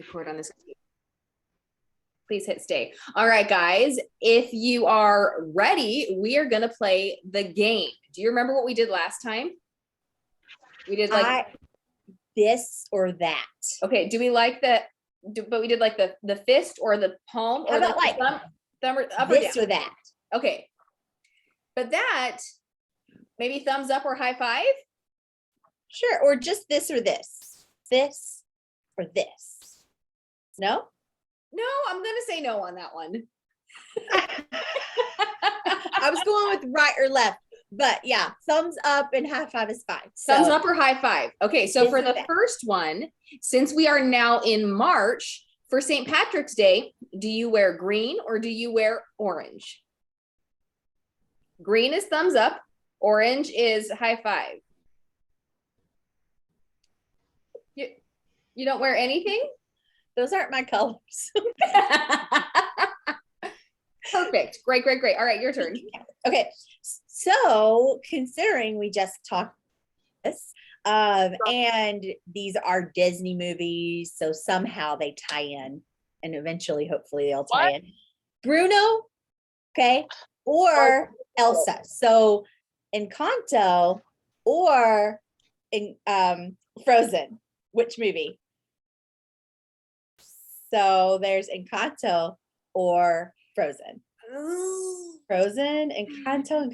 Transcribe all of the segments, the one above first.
record on this. Please hit stay. All right, guys, if you are ready, we are going to play the game. Do you remember what we did last time? We did like this or that. Okay, do we like the, but we did like the fist or the palm? Or how about like thumb or up this or down? Or that? Okay. But that, maybe thumbs up or high five? Sure, or just this or this. This or this. No? No, I'm going to say no on that one. I was going with right or left, but yeah, thumbs up and high five is fine. Thumbs up or high five. Okay, so for the first one, since we are now in March, for St. Patrick's Day, do you wear green or do you wear orange? Green is thumbs up, orange is high five. You don't wear anything? Those aren't my colors. Perfect. Great. All right, your turn. Okay. So considering we just talked this, and these are Disney movies, so somehow they tie in, and eventually, hopefully, they'll tie in. Bruno, okay, or Elsa. So Encanto or in Frozen. Which movie? So there's Encanto or Frozen. Frozen, Encanto.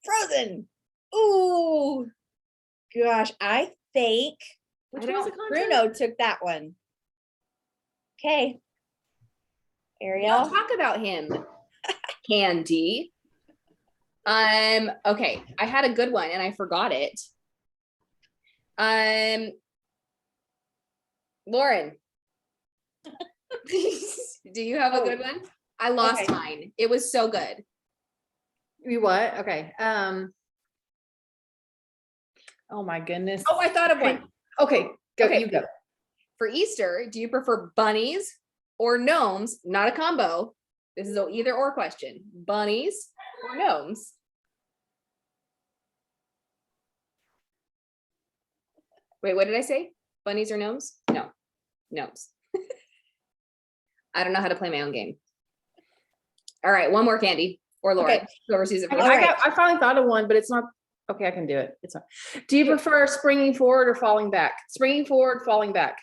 Frozen. Ooh, gosh, I think Bruno took that one. Okay, Ariel. Don't talk about him, Candy. Okay, I had a good one and I forgot it. Lauren, do you have a good one? I lost mine. It was so good. You what? Okay. Oh my goodness. Oh, I thought of one. Okay, go. Okay. You go. For Easter, do you prefer bunnies or gnomes? Not a combo. This is an either or question. Bunnies or gnomes? Wait, what did I say? Bunnies or gnomes? No, gnomes. I don't know how to play my own game. All right, one more, Candy or Laura. Okay. Whoever sees it first. I finally thought of one, but it's not. Okay, I can do it. It's not. Do you prefer springing forward or falling back? Springing forward, falling back.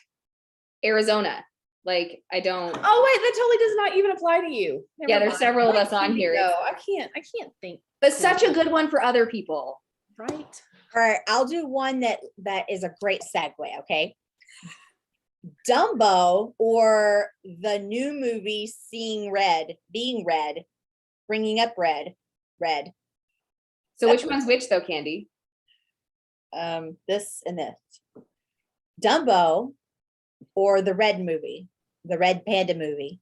Arizona. Like, I don't. Oh wait, that totally does not even apply to you. Never mind. There's several of us on here. No, I can't think. But such a good one for other people. Right. All right, I'll do one that is a great segue, okay? Dumbo or the new movie Being Red, Bringing Up Red. So which one's which though, Candy? This and this. Dumbo or the Red movie, the Red Panda movie.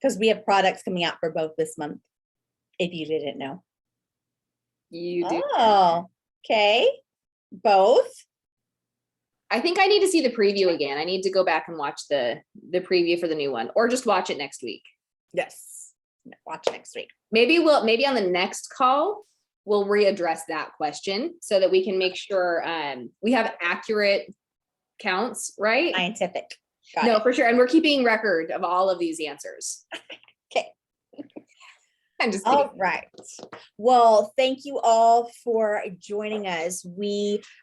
Because we have products coming out for both this month, if you didn't know. You do. Oh, okay. Both. I think I need to see the preview again. I need to go back and watch the preview for the new one, or just watch it next week. Yes, watch next week. Maybe on the next call we'll readdress that question so that we can make sure we have accurate counts, right? Scientific. No, for sure, and we're keeping record of all of these answers. Okay. I'm just kidding. All right. Well, thank you all for joining us.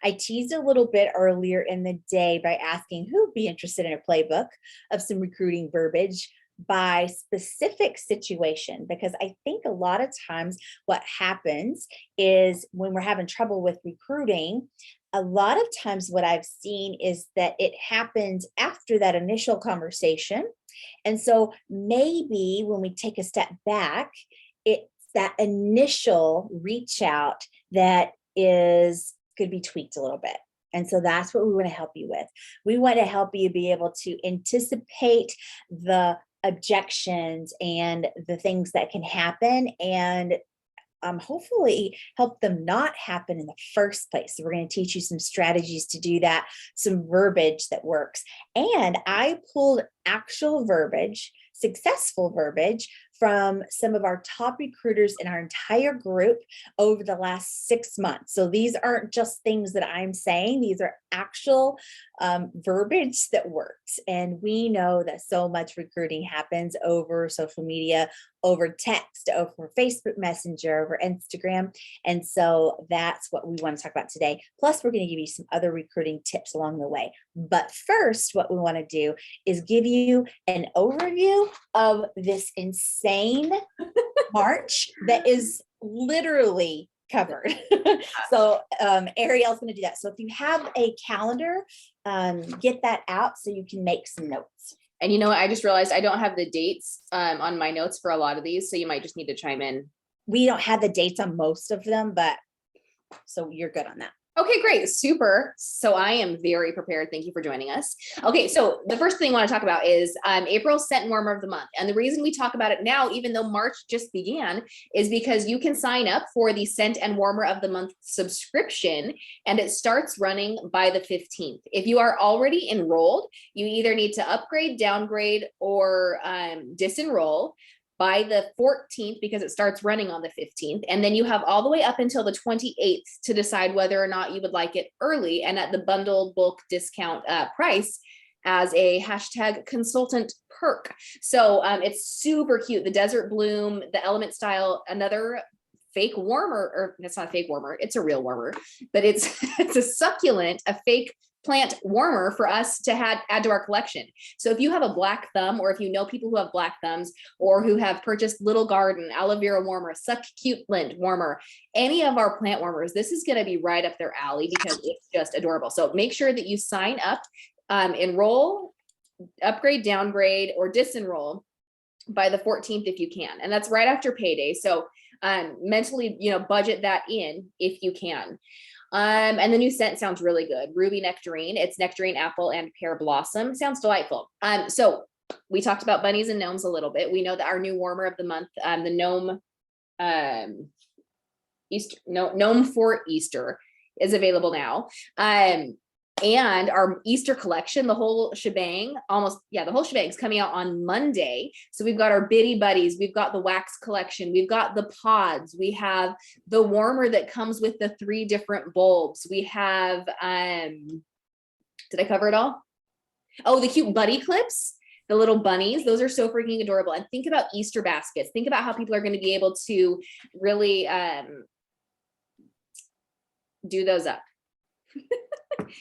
I teased a little bit earlier in the day by asking who would be interested in a playbook of some recruiting verbiage by specific situation, because I think a lot of times what happens is when we're having trouble with recruiting, a lot of times what I've seen is that it happens after that initial conversation. And so maybe when we take a step back, it's that initial reach out that could be tweaked a little bit. And so that's what we want to help you with. We want to help you be able to anticipate the objections and the things that can happen, and hopefully help them not happen in the first place. So we're going to teach you some strategies to do that, some verbiage that works. And I pulled actual verbiage, successful verbiage from some of our top recruiters in our entire group over the last 6 months. So these aren't just things that I'm saying, these are actual verbiage that works. And we know that so much recruiting happens over social media, over text, over Facebook Messenger, over Instagram. And so that's what we want to talk about today. Plus, we're going to give you some other recruiting tips along the way. But first, what we want to do is give you an overview of this insane March that is literally covered. So Ariel's going to do that. So if you have a calendar, get that out so you can make some notes. And you know what? I just realized I don't have the dates on my notes for a lot of these, so you might just need to chime in. We don't have the dates on most of them, but so you're good on that. Okay, great. Super. So I am very prepared. Thank you for joining us. Okay, so the first thing I want to talk about is April's Scent Warmer of the Month. And the reason we talk about it now, even though March just began, is because you can sign up for the Scent and Warmer of the Month subscription, and it starts running by the 15th. If you are already enrolled, you either need to upgrade, downgrade, or disenroll by the 14th, because it starts running on the 15th. And then you have all the way up until the 28th to decide whether or not you would like it early and at the bundled bulk discount price as a hashtag consultant perk. So it's super cute. The Desert Bloom, the Element Style, another fake warmer, or it's not a fake warmer, it's a real warmer, but it's a succulent, a fake plant warmer for us to add to our collection. So if you have a black thumb, or if you know people who have black thumbs, or who have purchased Little Garden, aloe vera warmer, succulent warmer, any of our plant warmers, this is going to be right up their alley because it's just adorable. So make sure that you sign up, enroll, upgrade, downgrade, or disenroll by the 14th if you can. And that's right after payday. So mentally, budget that in if you can. And the new scent sounds really good. Ruby Nectarine. It's nectarine, apple, and pear blossom. Sounds delightful. So we talked about bunnies and gnomes a little bit. We know that our new warmer of the month, the gnome, gnome for Easter, is available now. And our Easter collection, the whole shebang, the whole shebang is coming out on Monday. So we've got our Bitty Buddies, we've got the wax collection, we've got the pods, we have the warmer that comes with the 3 different bulbs. We have, did I cover it all? Oh, the cute buddy clips, the little bunnies, those are so freaking adorable. And think about Easter baskets. Think about how people are going to be able to really do those up.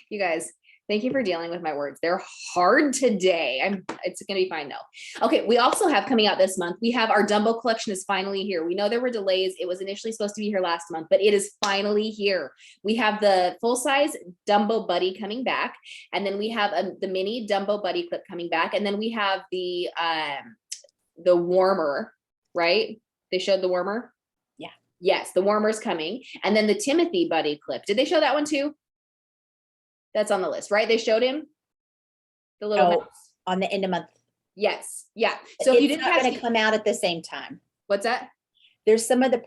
You guys, thank you for dealing with my words. They're hard today. It's going to be fine though. Okay, we also have coming out this month, we have our Dumbo collection is finally here. We know there were delays. It was initially supposed to be here last month, but it is finally here. We have the full-size Dumbo Buddy coming back, and then we have the mini Dumbo Buddy clip coming back, and then we have the warmer, right? They showed the warmer? Yeah. Yes, the warmer's coming. And then the Timothy Buddy clip. Did they show that one too? That's on the list, right? They showed him the little mouse. On the end of month. Yes. Yeah. So if you didn't have to come out at the same time. What's that? There's some of the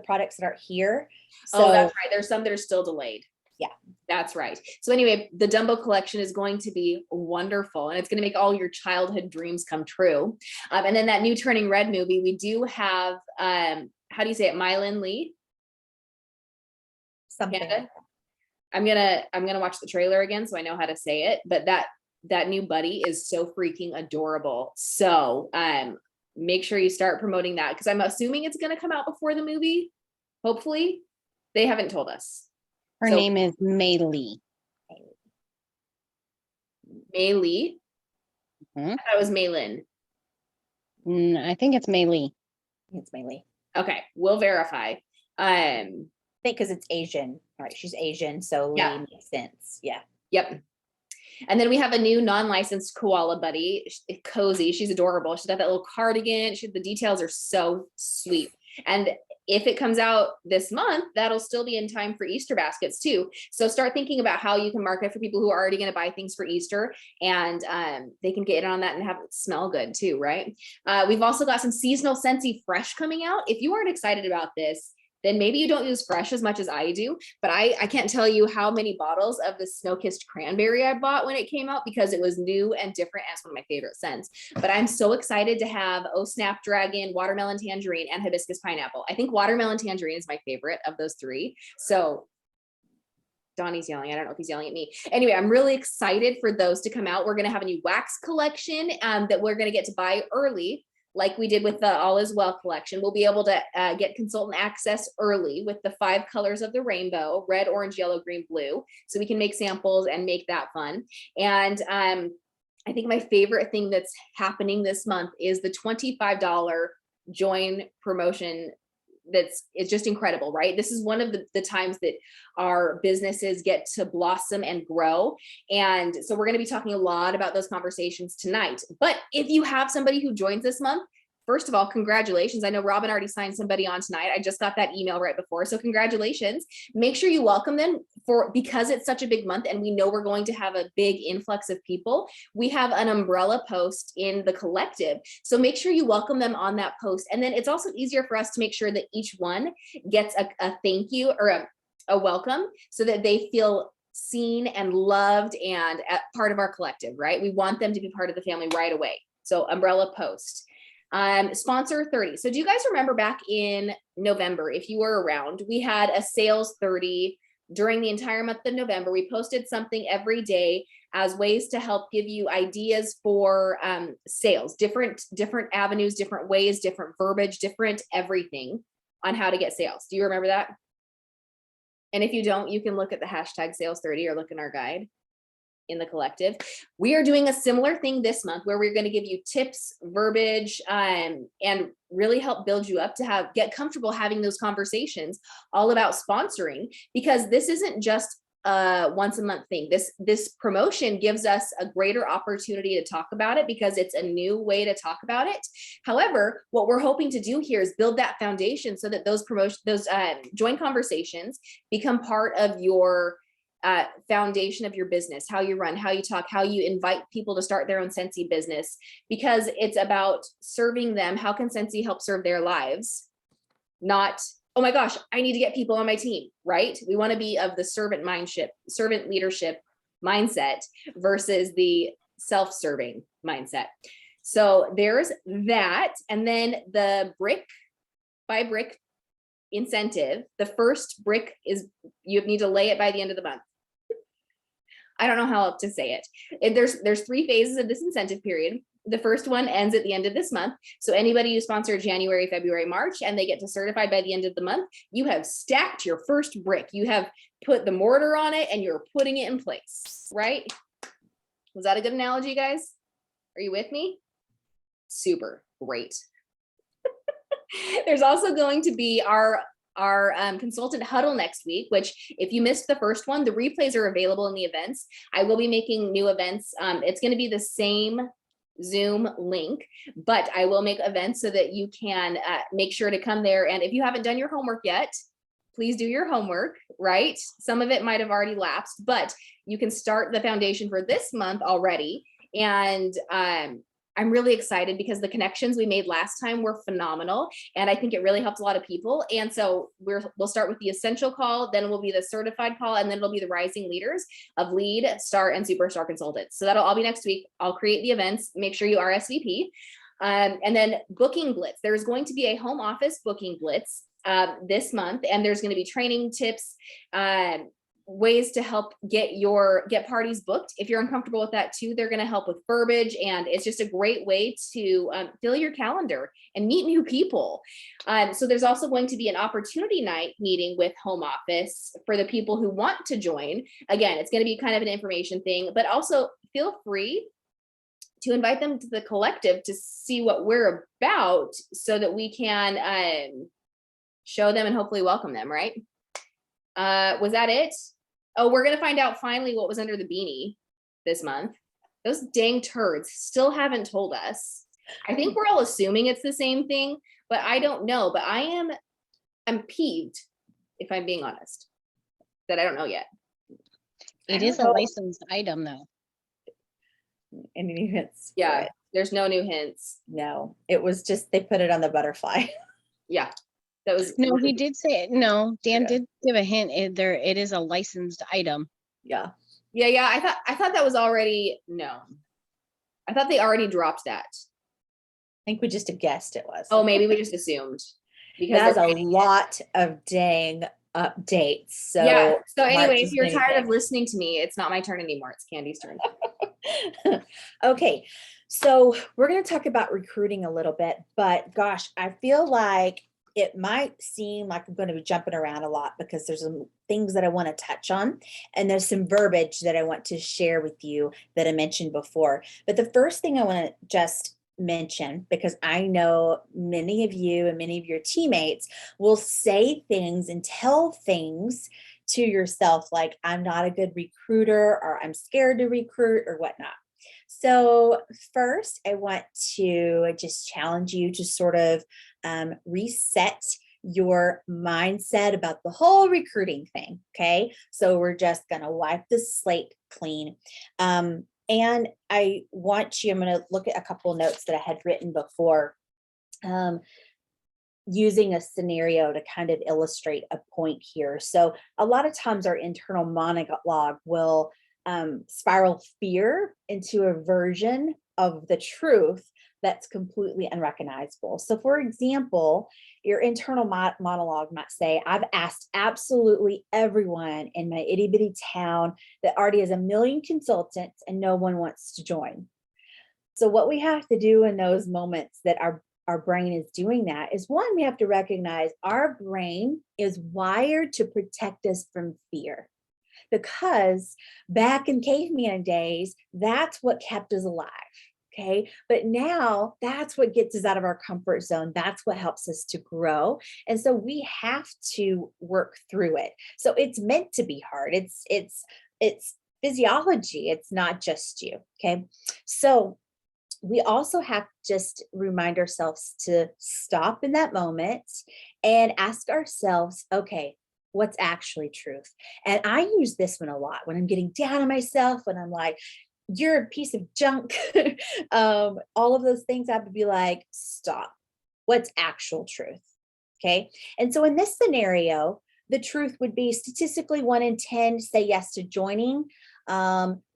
products that are here. So that's right. There's some that are still delayed. Yeah, that's right. So anyway, the Dumbo collection is going to be wonderful, and it's going to make all your childhood dreams come true. And then that new Turning Red movie, we do have, how do you say it? Mylin Lee? Something. Canada? I'm gonna watch the trailer again so I know how to say it, but that new buddy is so freaking adorable. So make sure you start promoting that, because I'm assuming it's gonna come out before the movie. Hopefully. They haven't told us. Her name is Mei Lee. Mei Lee? Mm-hmm. I thought it was Maylin. I think it's Mei Lee. It's Mei Lee. Okay, we'll verify. I think because it's Asian, right? She's Asian, so yeah. Lee makes sense. Yeah. Yep. And then we have a new non-licensed koala buddy, Cozy. She's adorable. She's got that little cardigan. The details are so sweet. And if it comes out this month, that'll still be in time for Easter baskets too. So start thinking about how you can market for people who are already going to buy things for Easter, and they can get in on that and have it smell good too, right? We've also got some seasonal Scentsy Fresh coming out. If you aren't excited about this, then maybe you don't use fresh as much as I do, but I can't tell you how many bottles of the snow-kissed cranberry I bought when it came out because it was new and different, and it's one of my favorite scents. But I'm so excited to have Snapdragon, watermelon tangerine, and hibiscus pineapple. I think watermelon tangerine is my favorite of those three. So Donnie's yelling. I don't know if he's yelling at me. Anyway, I'm really excited for those to come out. We're going to have a new wax collection that we're going to get to buy early, like we did with the All Is Well collection. We'll be able to get consultant access early with the 5 colors of the rainbow: red, orange, yellow, green, blue. So we can make samples and make that fun. And I think my favorite thing that's happening this month is the $25 join promotion. It's just incredible, right? This is one of the times that our businesses get to blossom and grow. And so we're going to be talking a lot about those conversations tonight. But if you have somebody who joins this month, first of all, congratulations. I know Robin already signed somebody on tonight. I just got that email right before. So congratulations. Make sure you welcome them because it's such a big month and we know we're going to have a big influx of people. We have an umbrella post in the collective. So make sure you welcome them on that post. And then it's also easier for us to make sure that each one gets a thank you or a welcome so that they feel seen and loved and part of our collective, right? We want them to be part of the family right away. So umbrella post. Sponsor 30. So do you guys remember back in November, if you were around, we had a sales 30 during the entire month of November. We posted something every day as ways to help give you ideas for sales, different avenues, different ways, different verbiage, different everything on how to get sales. Do you remember that? And if you don't, you can look at the hashtag sales 30 or look in our guide in the collective. We are doing a similar thing this month where we're going to give you tips, verbiage, and really help build you up to get comfortable having those conversations all about sponsoring, because this isn't just a once a month thing. This promotion gives us a greater opportunity to talk about it because it's a new way to talk about it. However, what we're hoping to do here is build that foundation so that those joint conversations become part of your foundation of your business, how you run, how you talk, how you invite people to start their own Scentsy business, because it's about serving them. How can Scentsy help serve their lives? Not, oh my gosh, I need to get people on my team, right? We want to be of the servant leadership mindset versus the self-serving mindset. So there's that. And then the brick by brick incentive. The first brick is you need to lay it by the end of the month. I don't know how else to say it. There's 3 phases of this incentive period. The first one ends at the end of this month. So anybody who sponsored January, February, March, and they get to certify by the end of the month, you have stacked your first brick. You have put the mortar on it and you're putting it in place, right? Was that a good analogy, guys? Are you with me? Super great. There's also going to be our consultant huddle next week, which if you missed the first one, the replays are available in the events. I will be making new events. It's going to be the same Zoom link, but I will make events so that you can make sure to come there. And if you haven't done your homework yet, please do your homework, right? Some of it might have already lapsed, but you can start the foundation for this month already. And I'm really excited because the connections we made last time were phenomenal. And I think it really helped a lot of people. And so we'll start with the essential call, then will be the certified call, and then it'll be the rising leaders of lead, star, and superstar consultants. So that'll all be next week. I'll create the events, make sure you RSVP. And then booking blitz. There's going to be a home office booking blitz this month, and there's going to be training tips, ways to help get parties booked. If you're uncomfortable with that too, they're going to help with verbiage, and it's just a great way to fill your calendar and meet new people. So there's also going to be an opportunity night meeting with home office for the people who want to join. Again, it's going to be kind of an information thing, but also feel free to invite them to the collective to see what we're about so that we can show them and hopefully welcome them, right? Was that it? Oh, we're going to find out finally what was under the beanie this month. Those dang turds still haven't told us. I think we're all assuming it's the same thing, but I don't know. But I'm peeved, if I'm being honest, that I don't know yet. It is a licensed item though. Any new hints? Yeah, there's no new hints. No, it was just, they put it on the butterfly. Yeah. That was No, he really- did say it. No, Dan Yeah. did give a hint. It is a licensed item. Yeah. Yeah. I thought that was already known. I thought they already dropped that. I think we just have guessed it was. Oh, maybe we just assumed because That's a they're- lot of dang updates. So yeah. So March anyway, if is you're guinea tired pig. of listening to me, it's not my turn anymore. It's Candy's turn. Okay, so we're going to talk about recruiting a little bit, but gosh, I feel like it might seem like I'm going to be jumping around a lot because there's some things that I want to touch on, and there's some verbiage that I want to share with you that I mentioned before. But the first thing I want to just mention, because I know many of you and many of your teammates will say things and tell things to yourself like, I'm not a good recruiter, or I'm scared to recruit, or whatnot. So first, I want to just challenge you to sort of reset your mindset about the whole recruiting thing. Okay. So we're just going to wipe the slate clean. And I want you, I'm going to look at a couple of notes that I had written before, using a scenario to kind of illustrate a point here. So a lot of times our internal monologue will spiral fear into a version of the truth that's completely unrecognizable. So for example, your internal monologue might say, I've asked absolutely everyone in my itty bitty town that already has 1 million consultants and no one wants to join. So what we have to do in those moments that our brain is doing that is, one, we have to recognize our brain is wired to protect us from fear. Because back in caveman days, that's what kept us alive. Okay. But now that's what gets us out of our comfort zone. That's what helps us to grow. And so we have to work through it. So it's meant to be hard. It's physiology. It's not just you. Okay. So we also have to just remind ourselves to stop in that moment and ask ourselves, okay, what's actually truth? And I use this one a lot when I'm getting down on myself, when I'm like, you're a piece of junk. All of those things, I have to be like, stop. What's actual truth? Okay. And so in this scenario, the truth would be statistically 1 in 10 say yes to joining.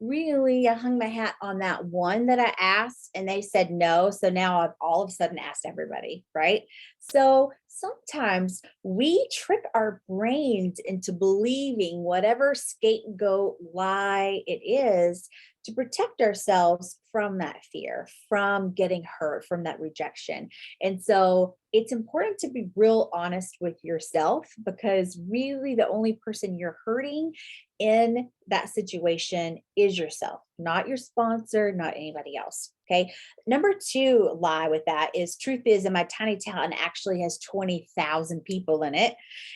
Really, I hung my hat on that one that I asked and they said no. So now I've all of a sudden asked everybody, right? So sometimes we trick our brains into believing whatever scapegoat lie it is to protect ourselves from that fear, from getting hurt, from that rejection. And so it's important to be real honest with yourself, because really the only person you're hurting in that situation is yourself, not your sponsor, not anybody else. Okay. Number 2 lie with that is, truth is, in my tiny town actually has 20,000 people in it,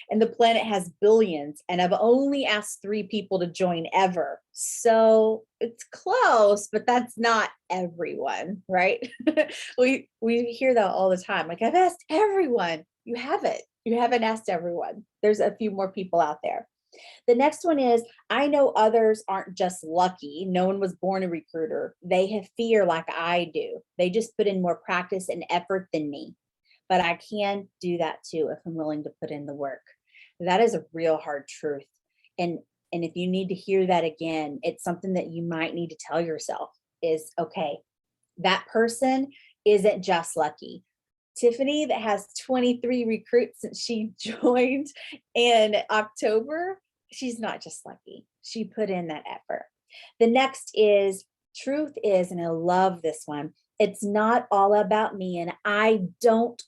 and the planet has billions, and I've only asked 3 people to join ever. So it's close, but that's not everyone, right? we hear that all the time. Like, I've asked everyone. You haven't. You haven't asked everyone. There's a few more people out there. The next one is, I know others aren't just lucky. No one was born a recruiter. They have fear like I do. They just put in more practice and effort than me. But I can do that too if I'm willing to put in the work. That is a real hard truth. And if you need to hear that again, it's something that you might need to tell yourself is, okay, that person isn't just lucky. Tiffany, that has 23 recruits since she joined in October, she's not just lucky. She put in that effort. The next is, truth is, and I love this one, it's not all about me, and I don't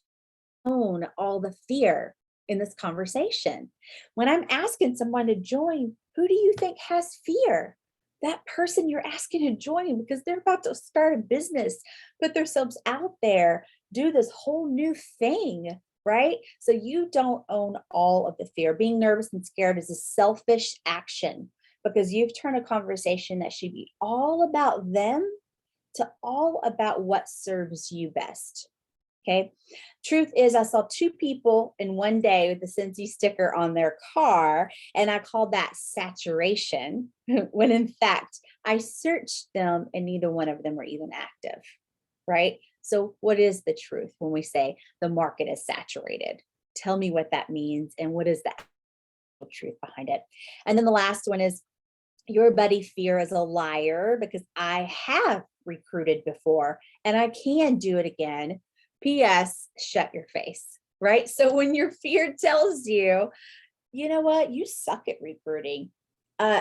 own all the fear in this conversation. When I'm asking someone to join, who do you think has fear? That person you're asking to join, because they're about to start a business, put themselves out there, do this whole new thing, right? So you don't own all of the fear. Being nervous and scared is a selfish action, because you've turned a conversation that should be all about them to all about what serves you best. Okay. Truth is, I saw 2 people in one day with the Cincy sticker on their car, and I called that saturation, when in fact, I searched them and neither one of them were even active, right? So what is the truth when we say the market is saturated? Tell me what that means and what is the actual truth behind it. And then the last one is your buddy fear is a liar because I have recruited before and I can do it again. P.S. Shut your face, right? So when your fear tells you, you know what, you suck at recruiting.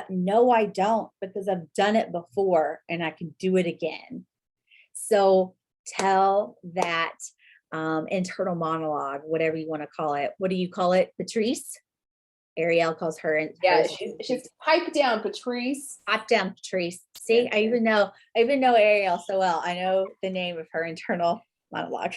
No, I don't, because I've done it before and I can do it again. So tell that internal monologue, whatever you want to call it. What do you call it, Patrice? Ariel calls her. Yeah, she's pipe down, Patrice. Pipe down, Patrice. See, I even know Ariel so well. I know the name of her internal monologue.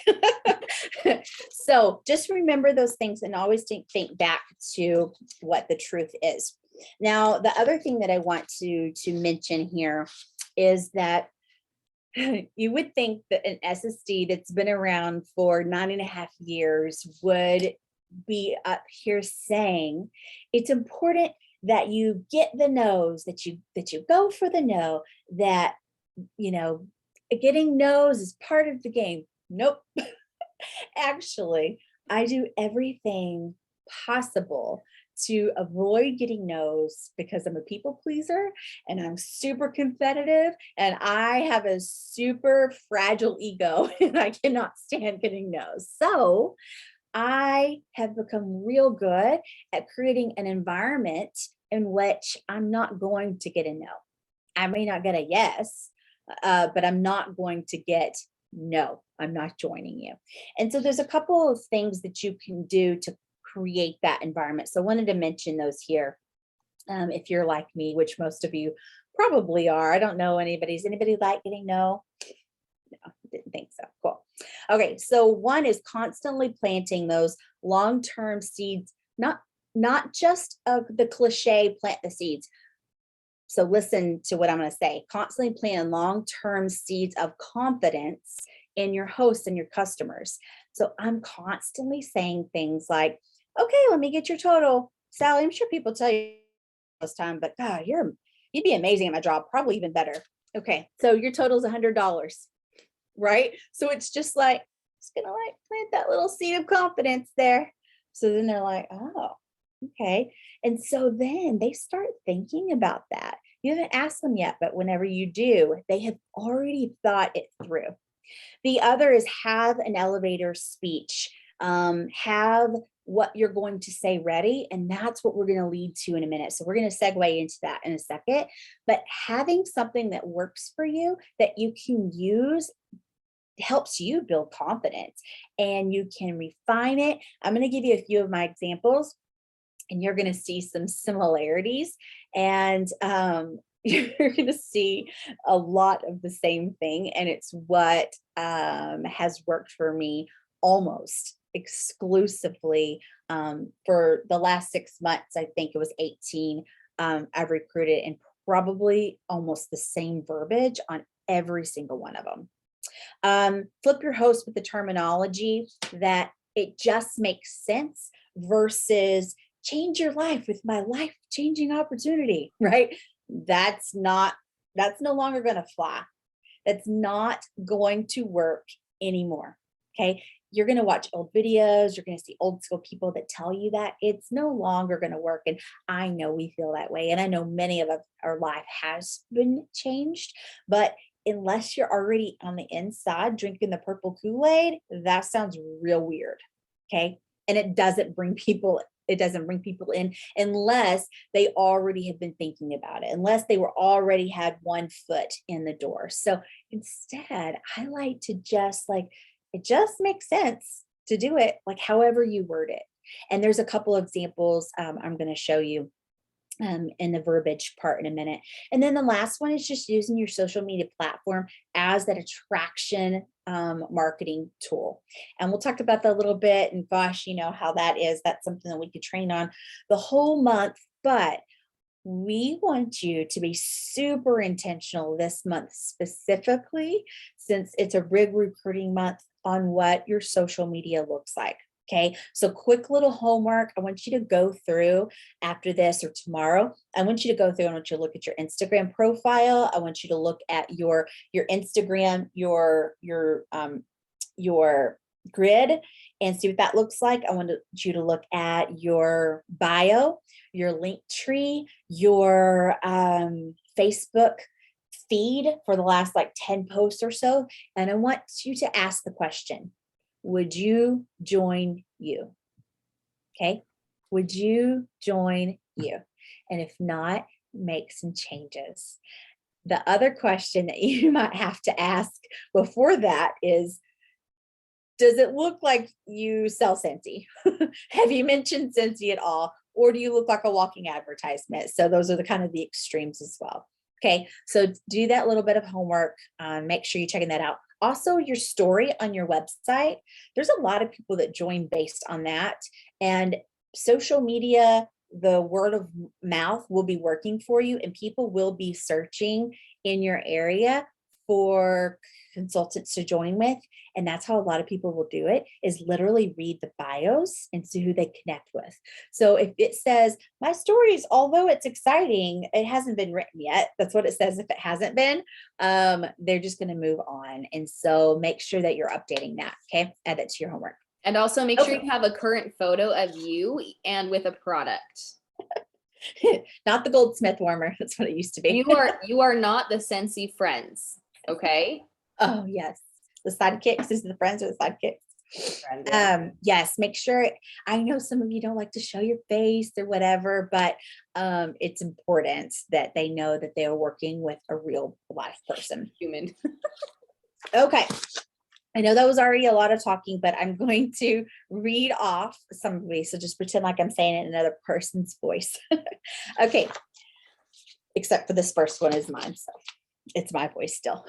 So just remember those things and always think back to what the truth is. Now, the other thing that I want to mention here is that you would think that an SSD that's been around for 9.5 years would be up here saying it's important that you get the no's, that you go for the no, that, you know, getting no's is part of the game. Nope. Actually, I do everything possible to avoid getting no's because I'm a people pleaser and I'm super competitive and I have a super fragile ego and I cannot stand getting no's. So I have become real good at creating an environment in which I'm not going to get a no. I may not get a yes, but I'm not going to get no, I'm not joining you. And so there's a couple of things that you can do to create that environment. So I wanted to mention those here. If you're like me, which most of you probably are. I don't know anybody. Is anybody like getting no? No, didn't think so. Cool. Okay, so one is constantly planting those long-term seeds, not just the cliche plant the seeds. So listen to what I'm going to say. Constantly plant long-term seeds of confidence in your hosts and your customers. So I'm constantly saying things like, okay, let me get your total. Sally, I'm sure people tell you this time, but God, you'd be amazing at my job, probably even better. Okay, so your total is $100, right? So it's just like, it's gonna like plant that little seed of confidence there. So then they're like, oh, okay. And so then they start thinking about that. You haven't asked them yet, but whenever you do, they have already thought it through. The other is have an elevator speech. Have what you're going to say ready. And that's what we're going to lead to in a minute. So we're going to segue into that in a second. But having something that works for you that you can use helps you build confidence and you can refine it. I'm going to give you a few of my examples and you're going to see some similarities and you're going to see a lot of the same thing. And it's what has worked for me almost exclusively for the last 6 months. I think it was 18. I've recruited and probably almost the same verbiage on every single one of them. Flip your host with the terminology that it just makes sense versus change your life with my life-changing opportunity, right? That's no longer going to fly. That's not going to work anymore. Okay. You're going to watch old videos. You're going to see old school people that tell you that it's no longer going to work. And I know we feel that way. And I know many of our life has been changed, but unless you're already on the inside drinking the purple Kool-Aid, that sounds real weird. Okay. And it doesn't bring people in unless they already have been thinking about it, unless they already had one foot in the door. So instead, I like to just it just makes sense to do it like however you word it. And there's a couple of examples I'm going to show you in the verbiage part in a minute. And then the last one is just using your social media platform as that attraction marketing tool. And we'll talk about that a little bit. And gosh, you know how that is. That's something that we could train on the whole month. But we want you to be super intentional this month specifically, since it's a rig recruiting month, on what your social media looks like. Okay, so quick little homework. I want you to go through after this or tomorrow. I want you to go through and I want you to look at your Instagram profile. I want you to look at your Instagram, your grid, and see what that looks like. I want you to look at your bio, your link tree, your Facebook feed for the last like 10 posts or so. And I want you to ask the question, would you join you? Okay. Would you join you? And if not, make some changes. The other question that you might have to ask before that is, does it look like you sell Scentsy? Have you mentioned Scentsy at all? Or do you look like a walking advertisement? So those are the kind of the extremes as well. Okay, so do that little bit of homework. Make sure you're checking that out. Also, your story on your website, there's a lot of people that join based on that. And social media, the word of mouth will be working for you, and people will be searching in your area for consultants to join with. And that's how a lot of people will do it, is literally read the bios and see who they connect with. So if it says, my stories, although it's exciting, it hasn't been written yet. That's what it says. If it hasn't been, they're just going to move on. And so make sure that you're updating that. Okay. Add that to your homework. And also make sure you have a current photo of you and with a product. Not the Goldsmith warmer. That's what it used to be. You are not the Scentsy friends. Okay. Oh yes. The sidekicks. Is the friends or the sidekicks? Yes, make sure. I know some of you don't like to show your face or whatever, but it's important that they know that they are working with a real life person. Human. Okay. I know that was already a lot of talking, but I'm going to read off some of these. So just pretend like I'm saying it in another person's voice. Okay. Except for this first one is mine. So it's my voice still.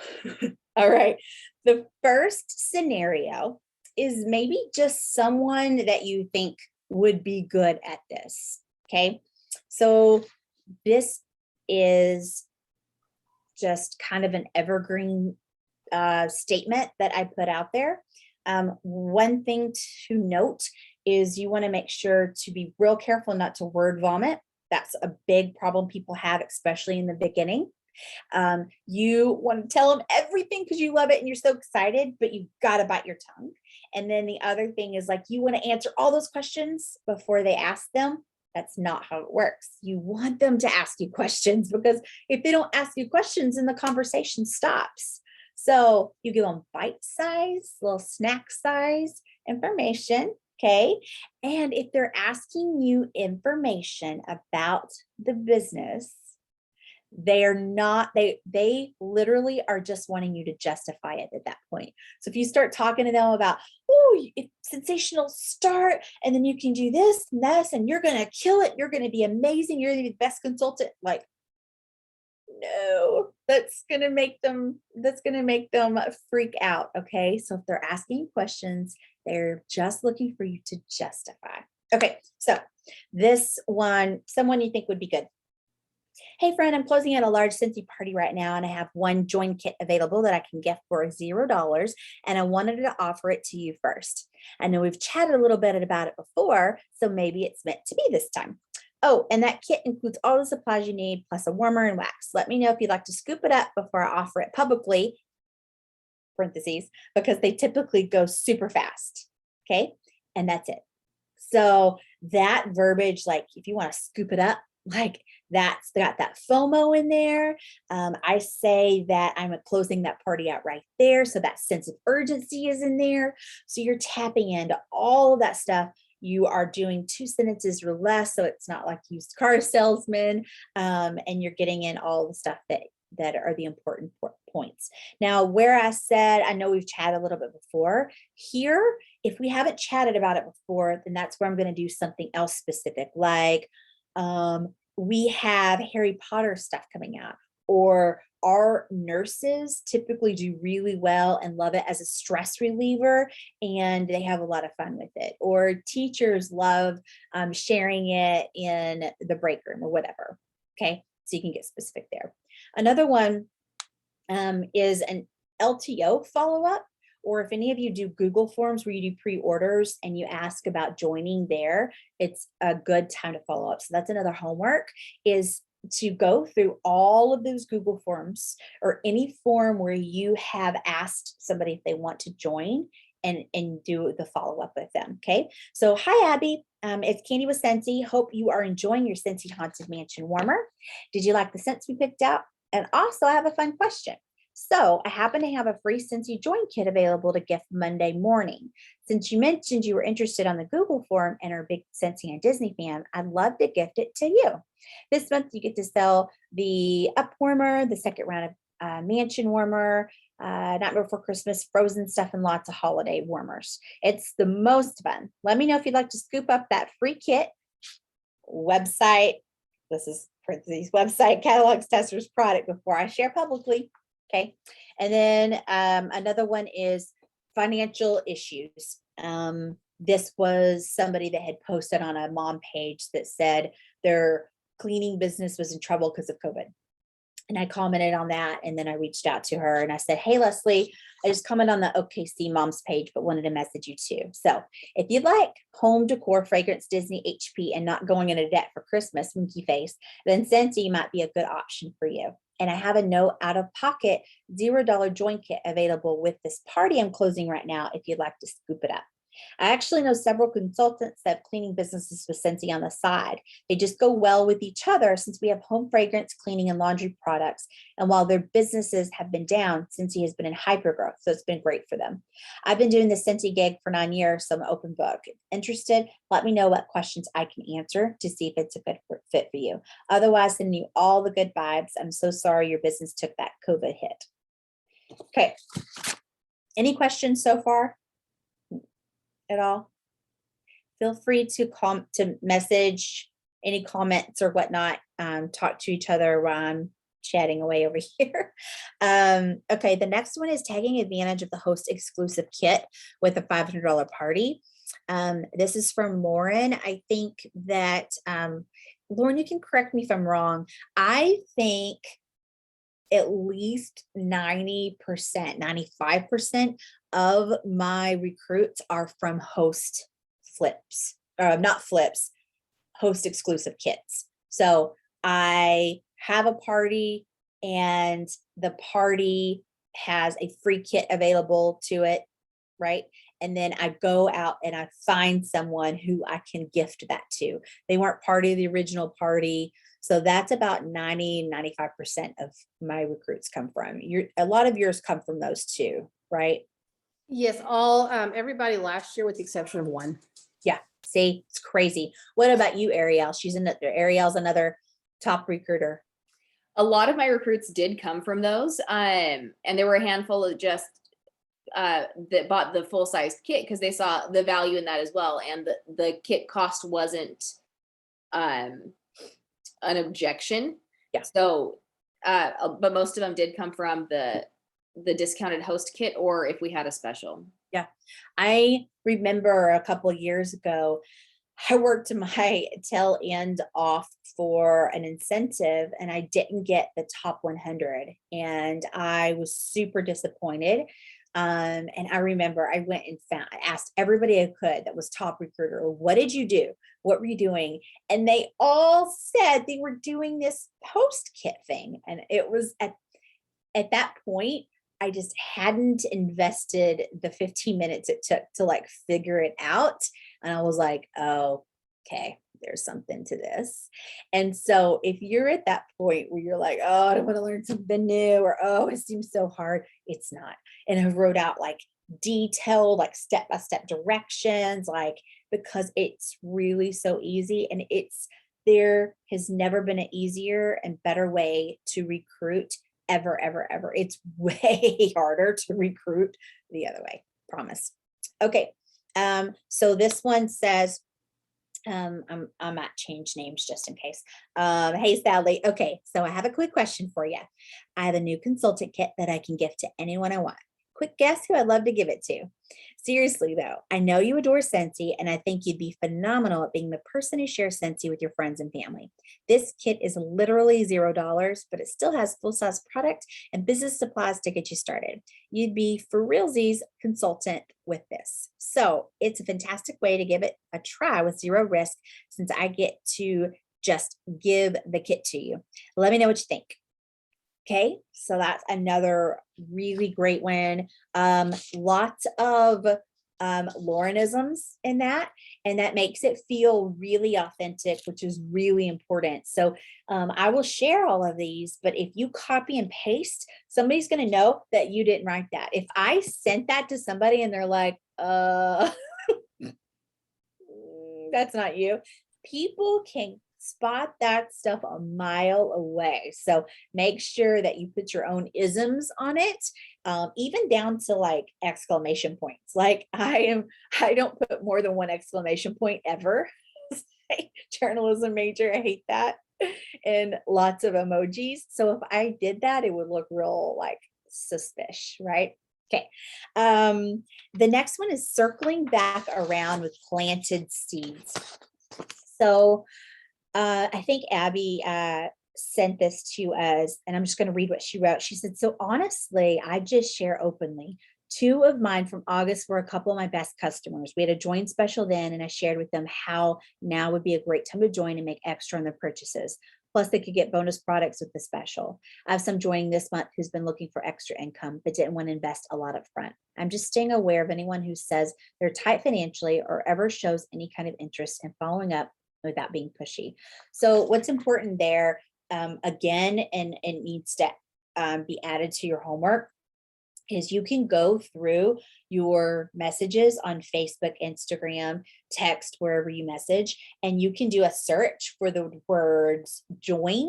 All right. The first scenario is maybe just someone that you think would be good at this. Okay. So this is just kind of an evergreen statement that I put out there. One thing to note is you want to make sure to be real careful not to word vomit. That's a big problem people have, especially in the beginning. You want to tell them everything because you love it and you're so excited, but you've got to bite your tongue. And then the other thing is, like, you want to answer all those questions before they ask them. That's not how it works. You want them to ask you questions, because if they don't ask you questions, then the conversation stops. So you give them bite-size, little snack size information. Okay. And if they're asking you information about the business, they literally are just wanting you to justify it at that point. So if you start talking to them about, oh, it's sensational start, and then you can do this and this, and you're going to kill it, you're going to be amazing, you're the best consultant, like, no, that's going to make them freak out. Okay. So if they're asking questions, they're just looking for you to justify. Okay. So this one, someone you think would be good. Hey friend, I'm closing out a large Scentsy party right now, and I have one join kit available that I can gift for $0, and I wanted to offer it to you first. I know we've chatted a little bit about it before, so maybe it's meant to be this time. Oh, and that kit includes all the supplies you need, plus a warmer and wax. Let me know if you'd like to scoop it up before I offer it publicly, parentheses, because they typically go super fast. Okay, and that's it. So that verbiage, like if you want to scoop it up, like that's got that FOMO in there. I say that I'm closing that party out right there. So that sense of urgency is in there. So you're tapping into all of that stuff. You are doing 2 sentences or less. So it's not like used car salesman, and you're getting in all the stuff that are the important points. Now, where I said, I know we've chatted a little bit before here, if we haven't chatted about it before, then that's where I'm going to do something else specific. Like, we have Harry Potter stuff coming out, or our nurses typically do really well and love it as a stress reliever, and they have a lot of fun with it. Or teachers love sharing it in the break room or whatever. Okay, so you can get specific there. Another one is an LTO follow-up, or if any of you do Google Forms where you do pre-orders and you ask about joining there, it's a good time to follow up. So that's another homework, is to go through all of those Google Forms or any form where you have asked somebody if they want to join, and do the follow-up with them. Okay. So hi, Abby. It's Candy with Scentsy. Hope you are enjoying your Scentsy Haunted Mansion warmer. Did you like the scents we picked out? And also I have a fun question. So I happen to have a free Scentsy Join Kit available to gift Monday morning. Since you mentioned you were interested on the Google form and are a big Scentsy and Disney fan, I'd love to gift it to you. This month you get to sell the Up Warmer, the second round of Mansion Warmer, Nightmare Before Christmas, Frozen stuff, and lots of holiday warmers. It's the most fun. Let me know if you'd like to scoop up that free kit. Website, this is parentheses, website catalogs testers product before I share publicly. Okay. And then another one is financial issues. This was somebody that had posted on a mom page that said their cleaning business was in trouble because of COVID. And I commented on that. And then I reached out to her and I said, hey, Leslie, I just commented on the OKC Moms page, but wanted to message you too. So if you'd like home decor, fragrance, Disney, HP, and not going into debt for Christmas, winky face, then Scentsy might be a good option for you. And I have a no out of pocket $0 join kit available with this party I'm closing right now if you'd like to scoop it up. I actually know several consultants that have cleaning businesses with Scentsy on the side. They just go well with each other since we have home fragrance, cleaning, and laundry products. And while their businesses have been down, Scentsy has been in hypergrowth, so it's been great for them. I've been doing the Scentsy gig for 9 years, so I'm an open book. If interested, let me know what questions I can answer to see if it's a good fit for you. Otherwise, sending you all the good vibes. I'm so sorry your business took that COVID hit. Okay. Any questions so far? At all? Feel free to message any comments or whatnot. Talk to each other while I'm chatting away over here. Okay, the next one is taking advantage of the host exclusive kit with a $500 party. This is from Lauren. I think that Lauren, you can correct me if I'm wrong. I think at least 90%, 95% of my recruits are from host flips, not flips, host exclusive kits. So I have a party and the party has a free kit available to it, right? And then I go out and I find someone who I can gift that to. They weren't part of the original party. So that's about 90, 95% of my recruits come from. A lot of yours come from those two, right? Yes, everybody last year with the exception of one. Yeah, see, it's crazy. What about you, Ariel? Ariel's another top recruiter. A lot of my recruits did come from those. And there were a handful of just that bought the full-sized kit because they saw the value in that as well. And the kit cost wasn't an objection. Yeah. So, but most of them did come from the discounted host kit, or if we had a special. Yeah. I remember a couple of years ago, I worked my tail end off for an incentive and I didn't get the top 100 and I was super disappointed. And I remember I went and asked everybody I could that was top recruiter, what did you do? What were you doing? And they all said they were doing this host kit thing. And it was at that point, I just hadn't invested the 15 minutes it took to like figure it out. And I was like, oh, okay, there's something to this. And so if you're at that point where you're like, oh, I don't want to learn something new, or, oh, it seems so hard, it's not. And I wrote out like detailed, like step-by-step directions, like, because it's really so easy. And there has never been an easier and better way to recruit ever, ever, ever. It's way harder to recruit the other way, promise. Okay. So this one says, I might change names just in case. Hey, Sally. Okay. So I have a quick question for you. I have a new consultant kit that I can gift to anyone I want. Quick guess who I'd love to give it to. Seriously though, I know you adore Scentsy and I think you'd be phenomenal at being the person who shares Scentsy with your friends and family. This kit is literally $0, but it still has full-size product and business supplies to get you started. You'd be for realsies consultant with this. So it's a fantastic way to give it a try with zero risk since I get to just give the kit to you. Let me know what you think. Okay, so that's another really great one. Lots of Laurenisms in that, and that makes it feel really authentic, which is really important. So I will share all of these, but if you copy and paste, somebody's going to know that you didn't write that. If I sent that to somebody and they're like, that's not you, people can spot that stuff a mile away. So make sure that you put your own isms on it, even down to like exclamation points. Like I don't put more than one exclamation point ever. Journalism major, I hate that. And lots of emojis. So if I did that, it would look real like suspicious, right? Okay. The next one is circling back around with planted seeds. So I think Abby sent this to us, and I'm just going to read what she wrote. She said, so honestly, I just share openly. 2 of mine from August were a couple of my best customers. We had a join special then, and I shared with them how now would be a great time to join and make extra on their purchases. Plus, they could get bonus products with the special. I have some joining this month who's been looking for extra income, but didn't want to invest a lot up front. I'm just staying aware of anyone who says they're tight financially or ever shows any kind of interest in following up without being pushy. So what's important there, again, and it needs to be added to your homework, is you can go through your messages on Facebook, Instagram, text, wherever you message, and you can do a search for the words join,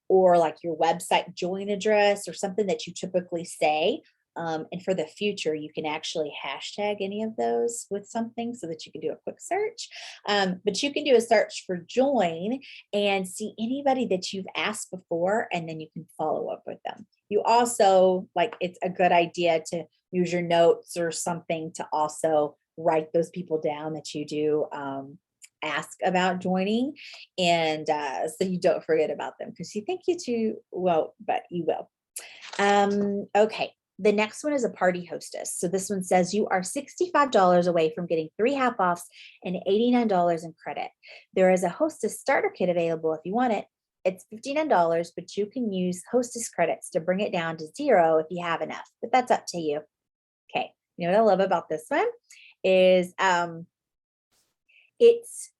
or like your website join address, or something that you typically say. And for the future, you can actually hashtag any of those with something so that you can do a quick search. But you can do a search for join and see anybody that you've asked before, and then you can follow up with them. You also, like, it's a good idea to use your notes or something to also write those people down that you do ask about joining, and so you don't forget about them, because you think you won't, but you will. Okay. The next one is a party hostess. So this one says you are $65 away from getting 3 half offs and $89 in credit. There is a hostess starter kit available if you want it. It's $59, but you can use hostess credits to bring it down to 0 if you have enough, but that's up to you. Okay. You know what I love about this one is it's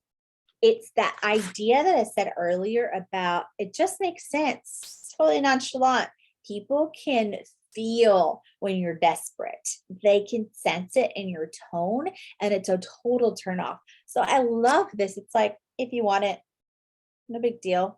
that idea that I said earlier about, it just makes sense. It's totally nonchalant. People can feel when you're desperate. They can sense it in your tone, and it's a total turn off. So I love this. It's like, if you want it, no big deal.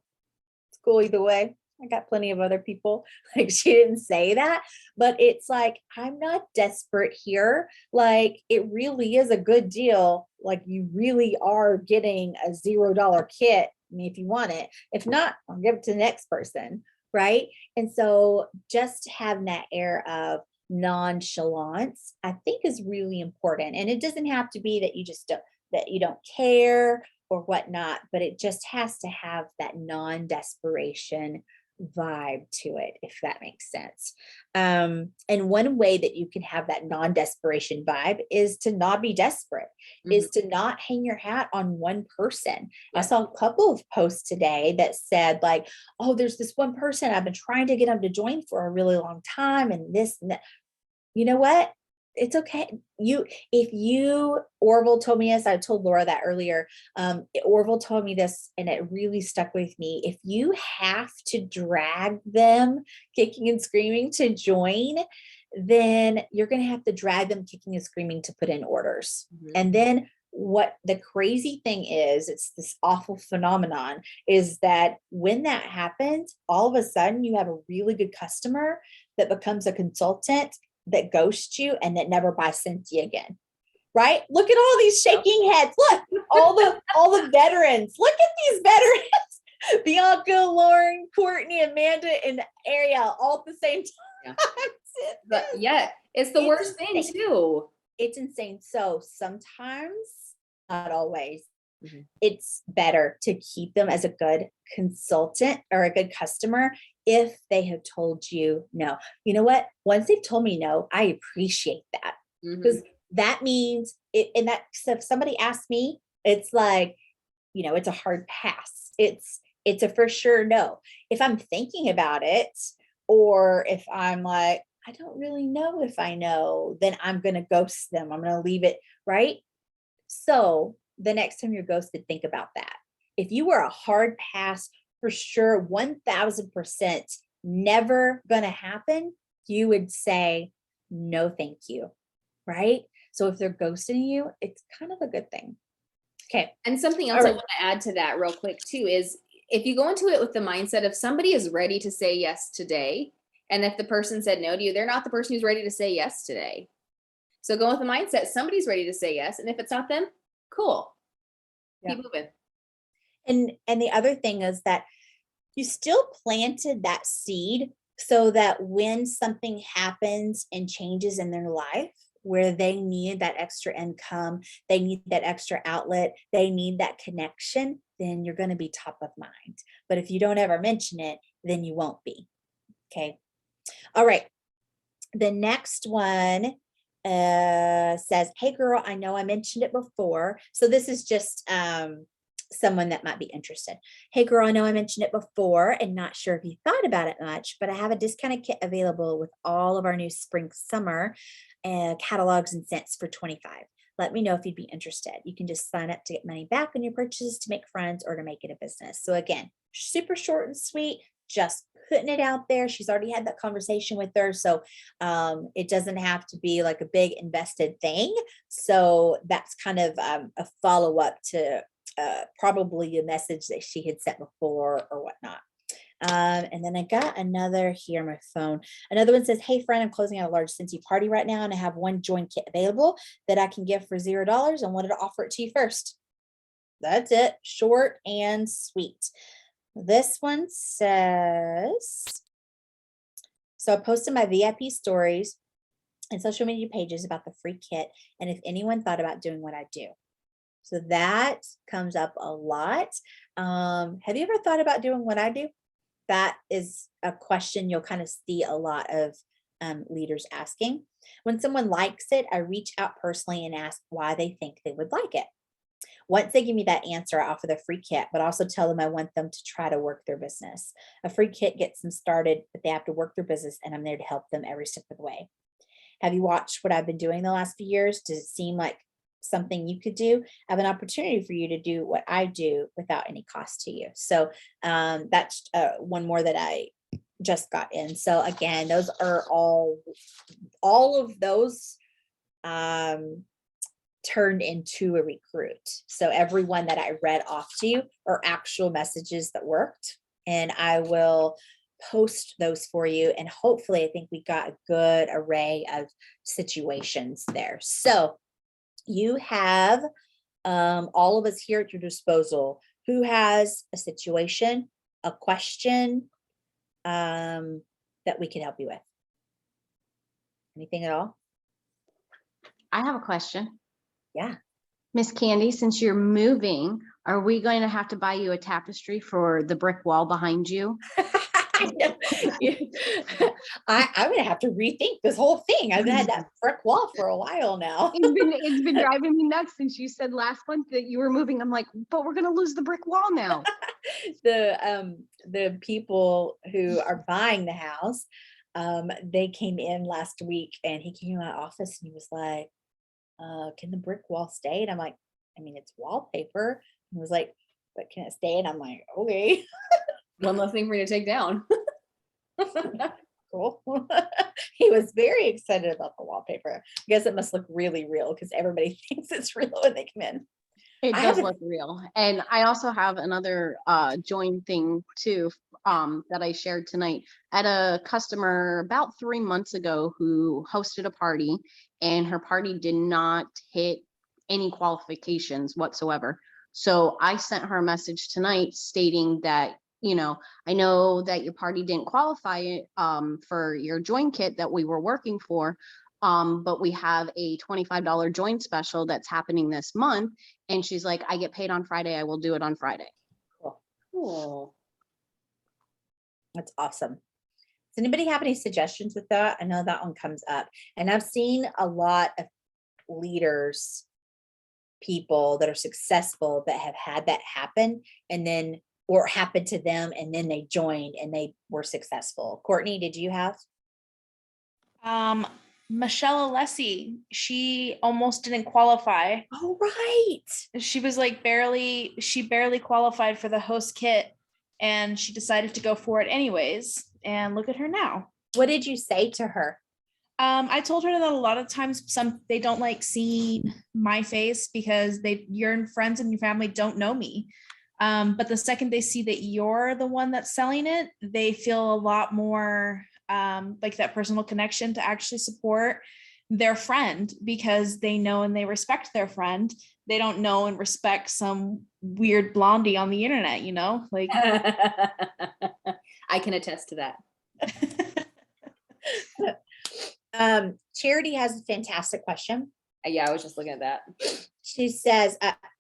It's cool either way. I got plenty of other people. Like, she didn't say that, but it's like, I'm not desperate here. Like, it really is a good deal. Like, you really are getting a $0 kit. I mean, if you want it. If not, I'll give it to the next person. Right. And so just having that air of nonchalance, I think, is really important. And it doesn't have to be that you don't care or whatnot, but it just has to have that non-desperation vibe to it, if that makes sense. And one way that you can have that non-desperation vibe is to not be desperate, is to not hang your hat on one person. I saw a couple of posts today that said, like, oh, there's this one person I've been trying to get them to join for a really long time, and this and that. You know what? It's okay. Orville told me this, I told Laura that earlier. Orville told me this, and it really stuck with me. If you have to drag them kicking and screaming to join, then you're going to have to drag them kicking and screaming to put in orders. And then what the crazy thing is, it's this awful phenomenon, is that when that happens, all of a sudden you have a really good customer that becomes a consultant, that ghosts you, and that never buys Cynthia again. Right? Look at all these shaking heads. Look, all the veterans. Look at these veterans. Bianca, Lauren, Courtney, Amanda, and Ariel, all at the same time. Yeah. But yeah, it's the worst thing too. It's insane. So sometimes, not always, it's better to keep them as a good consultant or a good customer if they have told you no. You know what? Once they've told me no, I appreciate that, because that means it. And that, so if somebody asks me, it's like, it's a hard pass. It's a for sure no. If I'm thinking about it, or if I'm like, I don't really know if I know, then I'm going to ghost them. I'm going to leave it, right? So the next time you're ghosted, think about that. If you were a hard pass for sure, 1000% never going to happen, you would say, no, thank you. Right? So if they're ghosting you, it's kind of a good thing. Okay. And something else I want to add to that real quick too is if you go into it with the mindset of somebody is ready to say yes today, and if the person said no to you, they're not the person who's ready to say yes today. So go with the mindset, somebody's ready to say yes. And if it's not them, cool. Yeah. Keep moving. And the other thing is that you still planted that seed so that when something happens and changes in their life where they need that extra income, they need that extra outlet, they need that connection, then you're going to be top of mind. But if you don't ever mention it, then you won't be. Okay. All right. The next one says, hey girl, I know I mentioned it before. So this is just someone that might be interested. Hey girl, I know I mentioned it before and not sure if you thought about it much, but I have a discounted kit available with all of our new spring, summer catalogs and scents for $25. Let me know if you'd be interested. You can just sign up to get money back on your purchases to make friends or to make it a business. So again, super short and sweet, just putting it out there. She's already had that conversation with her. So it doesn't have to be like a big invested thing. So that's kind of a follow-up to probably a message that she had sent before or whatnot. And then I got another here on my phone. Another one says, hey friend, I'm closing out a large Scentsy party right now and I have one join kit available that I can give for $0 and wanted to offer it to you first. That's it. Short and sweet. This one says, so I posted my VIP stories and social media pages about the free kit and if anyone thought about doing what I do. So that comes up a lot. Have you ever thought about doing what I do? That is a question you'll kind of see a lot of leaders asking. When someone likes it, I reach out personally and ask why they think they would like it. Once they give me that answer, I offer the free kit, but also tell them I want them to try to work their business. A free kit gets them started, but they have to work their business and I'm there to help them every step of the way. Have you watched what I've been doing the last few years? Does it seem like something you could do? I have an opportunity for you to do what I do without any cost to you. So that's one more that I just got in. So again, those are all of those turned into a recruit. So everyone that I read off to you are actual messages that worked, and I will post those for you. And hopefully I think we got a good array of situations there. So you have all of us here at your disposal. Who has a situation, a question that we can help you with? Anything at all? I have a question. Yeah. Miss Candy, since you're moving, are we going to have to buy you a tapestry for the brick wall behind you? I'm gonna have to rethink this whole thing. I've had that brick wall for a while now. It's been driving me nuts since you said last month that you were moving. I'm like, but we're gonna lose the brick wall now. The people who are buying the house, they came in last week and he came to my office and he was like, can the brick wall stay? And I'm like, I mean, it's wallpaper. And he was like, but can it stay? And I'm like, okay. One less thing for you to take down. Cool. He was very excited about the wallpaper. I guess it must look really real because everybody thinks it's real when they come in. It does look real. And I also have another join thing too that I shared tonight. I had a customer about 3 months ago who hosted a party and her party did not hit any qualifications whatsoever. So I sent her a message tonight stating that, you know, I know that your party didn't qualify for your join kit that we were working for, but we have a $25 join special that's happening this month. And she's like, I get paid on Friday. I will do it on Friday. Cool. Cool. That's awesome. Does anybody have any suggestions with that? I know that one comes up. And I've seen a lot of leaders, people that are successful that have had that happen and then, or happened to them and then they joined and they were successful. Courtney, did you have? Michelle Alessi, she almost didn't qualify. Oh, right. She was like she barely qualified for the host kit, and she decided to go for it anyways. And look at her now. What did you say to her? I told her that a lot of times they don't like seeing my face because your friends and your family don't know me. But the second they see that you're the one that's selling it, they feel a lot more like that personal connection to actually support their friend, because they know and they respect their friend. They don't know and respect some weird blondie on the internet, like. I can attest to that. Charity has a fantastic question. Yeah, I was just looking at that. She says,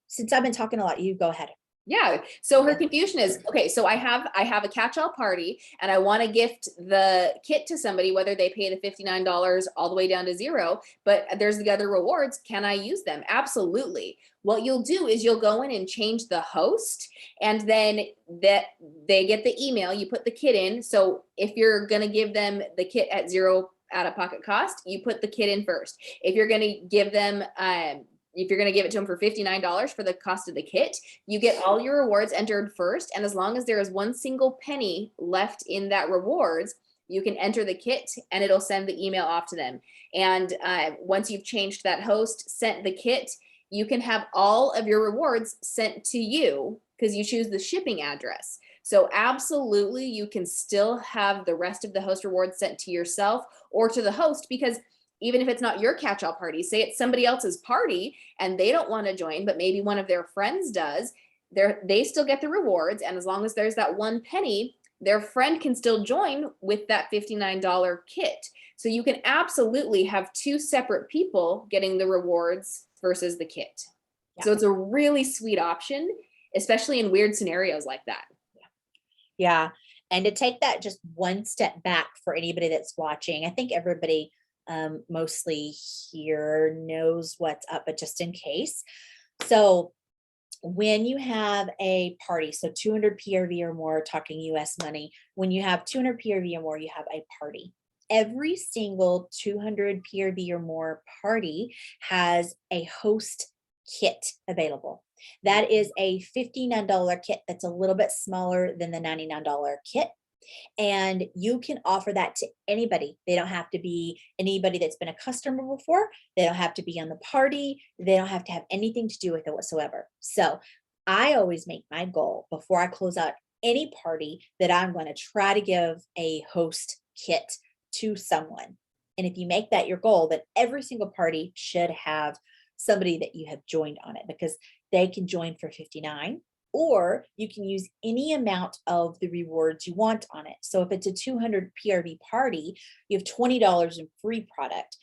since I've been talking a lot, you go ahead. Yeah. So her confusion is, okay, so I have a catch-all party and I want to gift the kit to somebody, whether they pay the $59 all the way down to $0, but there's the other rewards. Can I use them? Absolutely. What you'll do is you'll go in and change the host, and then that they get the email, you put the kit in. So if you're going to give them the kit at $0 out-of-pocket cost, you put the kit in first. If you're going to give them, if you're going to give it to them for $59 for the cost of the kit, you get all your rewards entered first. And as long as there is one single penny left in that rewards, you can enter the kit and it'll send the email off to them. And once you've changed that host, sent the kit, you can have all of your rewards sent to you because you choose the shipping address. So absolutely, you can still have the rest of the host rewards sent to yourself or to the host, because even if it's not your catch-all party, say it's somebody else's party and they don't want to join, but maybe one of their friends does, they still get the rewards. And as long as there's that one penny, their friend can still join with that $59 kit. So you can absolutely have two separate people getting the rewards versus the kit. Yeah. So it's a really sweet option, especially in weird scenarios like that. Yeah. And to take that just one step back for anybody that's watching, I think everybody mostly here knows what's up, but just in case. So when you have a party, so 200 PRV or more, talking US money, when you have 200 PRV or more, you have a party. Every single 200 PRV or more party has a host kit available. That is a $59 kit that's a little bit smaller than the $99 kit. And you can offer that to anybody. They don't have to be anybody that's been a customer before. They don't have to be on the party. They don't have to have anything to do with it whatsoever. So I always make my goal before I close out any party that I'm going to try to give a host kit to someone. And if you make that your goal, then every single party should have somebody that you have joined on it, because they can join for $59. Or you can use any amount of the rewards you want on it. So if it's a 200 PRV party, you have $20 in free product.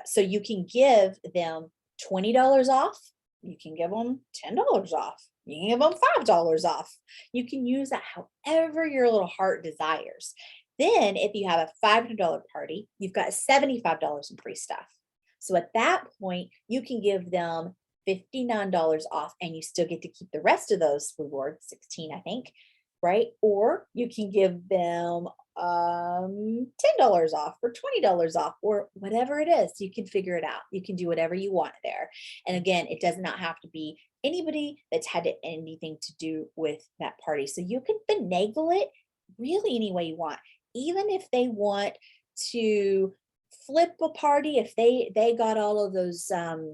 So you can give them $20 off. You can give them $10 off. You can give them $5 off. You can use that however your little heart desires. Then if you have a $500 party, you've got $75 in free stuff. So at that point, you can give them $59 off, and you still get to keep the rest of those rewards, 16, I think, right? Or you can give them $10 off or $20 off, or whatever it is. You can figure it out. You can do whatever you want there. And again, it does not have to be anybody that's had anything to do with that party. So you can finagle it really any way you want. Even if they want to flip a party, if they got all of those